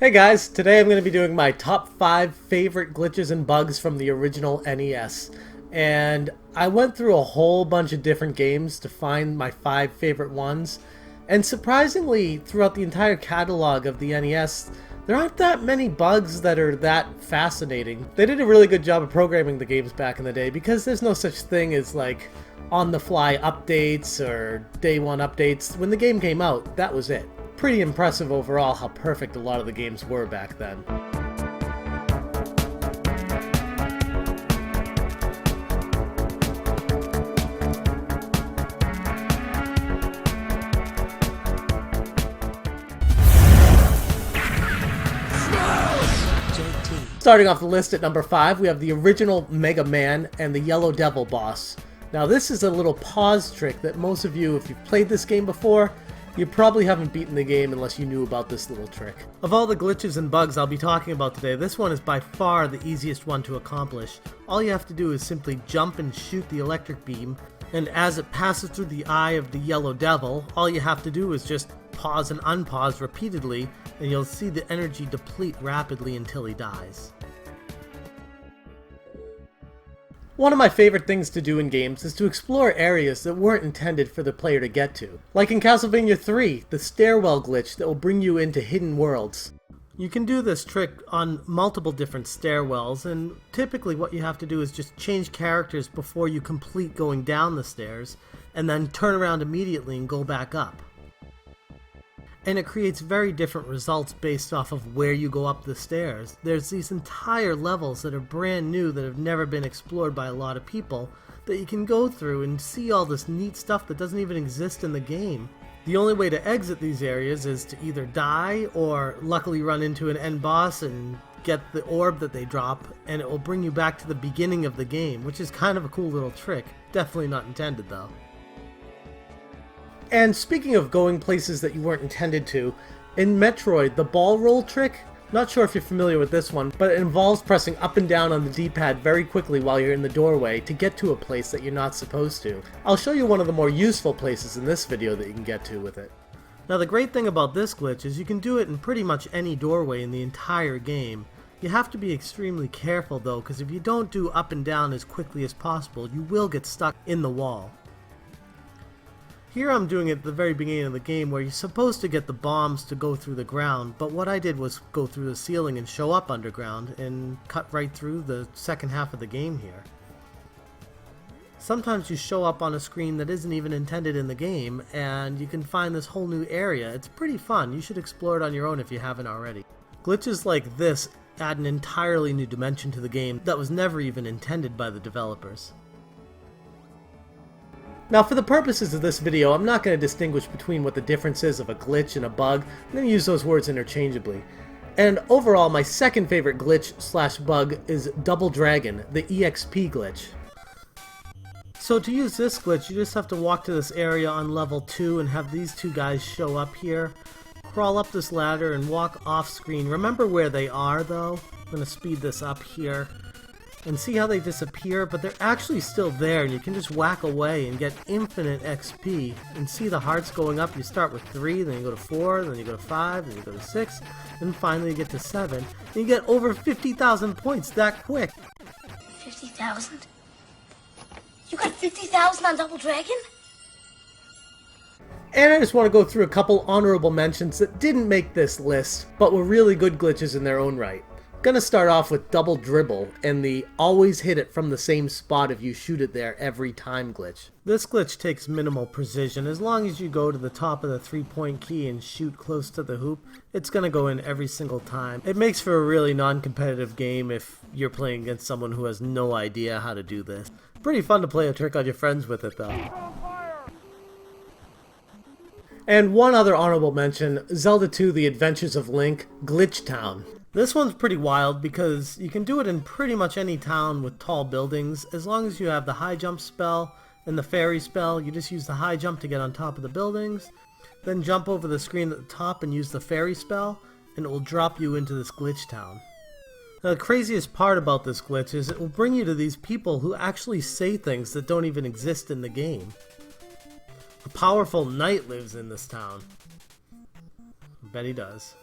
Hey guys, today I'm going to be doing my top 5 favorite glitches and bugs from the original NES. And I went through a whole bunch of different games to find my 5 favorite ones. And surprisingly, throughout the entire catalog of the NES, there aren't that many bugs that are that fascinating. They did a really good job of programming the games back in the day because there's no such thing as like on-the-fly updates or day one updates. When the game came out, that was it. Pretty impressive overall how perfect a lot of the games were back then. Starting off the list at number 5, we have the original Mega Man and the Yellow Devil boss. Now this is a little pause trick that most of you, if you've played this game before, you probably haven't beaten the game unless you knew about this little trick. Of all the glitches and bugs I'll be talking about today, this one is by far the easiest one to accomplish. All you have to do is simply jump and shoot the electric beam, and as it passes through the eye of the Yellow Devil, all you have to do is just pause and unpause repeatedly, and you'll see the energy deplete rapidly until he dies. One of my favorite things to do in games is to explore areas that weren't intended for the player to get to. Like in Castlevania 3, the stairwell glitch that will bring you into hidden worlds. You can do this trick on multiple different stairwells, and typically what you have to do is just change characters before you complete going down the stairs, and then turn around immediately and go back up. And it creates very different results based off of where you go up the stairs. There's these entire levels that are brand new that have never been explored by a lot of people that you can go through and see all this neat stuff that doesn't even exist in the game. The only way to exit these areas is to either die or luckily run into an end boss and get the orb that they drop, and it will bring you back to the beginning of the game, which is kind of a cool little trick. Definitely not intended though. And speaking of going places that you weren't intended to, in Metroid, the ball roll trick, not sure if you're familiar with this one, but it involves pressing up and down on the D-pad very quickly while you're in the doorway to get to a place that you're not supposed to. I'll show you one of the more useful places in this video that you can get to with it. Now the great thing about this glitch is you can do it in pretty much any doorway in the entire game. You have to be extremely careful though, because if you don't do up and down as quickly as possible, you will get stuck in the wall. Here I'm doing it at the very beginning of the game where you're supposed to get the bombs to go through the ground, but what I did was go through the ceiling and show up underground and cut right through the second half of the game here. Sometimes you show up on a screen that isn't even intended in the game and you can find this whole new area. It's pretty fun. You should explore it on your own if you haven't already. Glitches like this add an entirely new dimension to the game that was never even intended by the developers. Now for the purposes of this video, I'm not going to distinguish between what the difference is of a glitch and a bug. I'm going to use those words interchangeably. And overall, my second favorite glitch slash bug is Double Dragon, the EXP glitch. So to use this glitch, you just have to walk to this area on level 2 and have these two guys show up here. Crawl up this ladder and walk off screen. Remember where they are though. I'm going to speed this up here. And see how they disappear, but they're actually still there, and you can just whack away and get infinite XP, and see the hearts going up. You start with 3, then you go to 4, then you go to 5, then you go to 6, and finally you get to 7, and you get over 50,000 points that quick. 50,000? You got 50,000 on Double Dragon? And I just want to go through a couple honorable mentions that didn't make this list, but were really good glitches in their own right. Gonna start off with Double Dribble and the always hit it from the same spot if you shoot it there every time glitch. This glitch takes minimal precision. As long as you go to the top of the 3-point key and shoot close to the hoop, it's gonna go in every single time. It makes for a really non-competitive game if you're playing against someone who has no idea how to do this. Pretty fun to play a trick on your friends with it though. And one other honorable mention, Zelda 2 The Adventures of Link, Glitch Town. This one's pretty wild because you can do it in pretty much any town with tall buildings. As long as you have the high jump spell and the fairy spell, you just use the high jump to get on top of the buildings, then jump over the screen at the top and use the fairy spell, and it will drop you into this glitch town. Now the craziest part about this glitch is it will bring you to these people who actually say things that don't even exist in the game. A powerful knight lives in this town. I bet he does.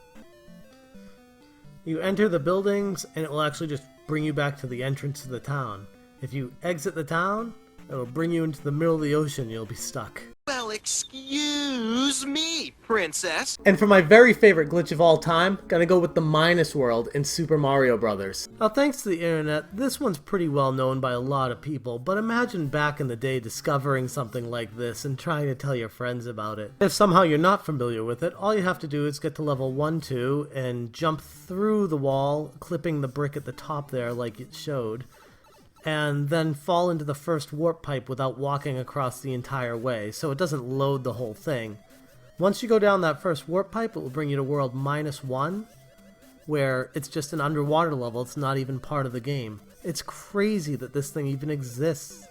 You enter the buildings and it will actually just bring you back to the entrance of the town. If you exit the town, it will bring you into the middle of the ocean and you'll be stuck. Well, excuse me, princess. And for my very favorite glitch of all time, gotta go with the Minus World in Super Mario Bros. Now thanks to the internet, this one's pretty well known by a lot of people, but imagine back in the day discovering something like this and trying to tell your friends about it. If somehow you're not familiar with it, all you have to do is get to level 1, 2, and jump through the wall, clipping the brick at the top there like it showed, and then fall into the first warp pipe without walking across the entire way, so it doesn't load the whole thing. Once you go down that first warp pipe, it will bring you to world -1, where it's just an underwater level. It's not even part of the game. It's crazy that this thing even exists.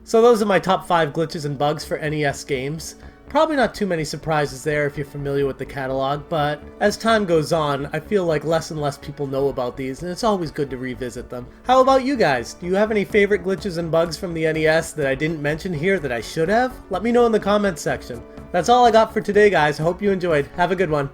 So those are my top 5 glitches and bugs for NES games. Probably not too many surprises there if you're familiar with the catalog, but as time goes on, I feel like less and less people know about these, and it's always good to revisit them. How about you guys? Do you have any favorite glitches and bugs from the NES that I didn't mention here that I should have? Let me know in the comments section. That's all I got for today, guys. I hope you enjoyed. Have a good one.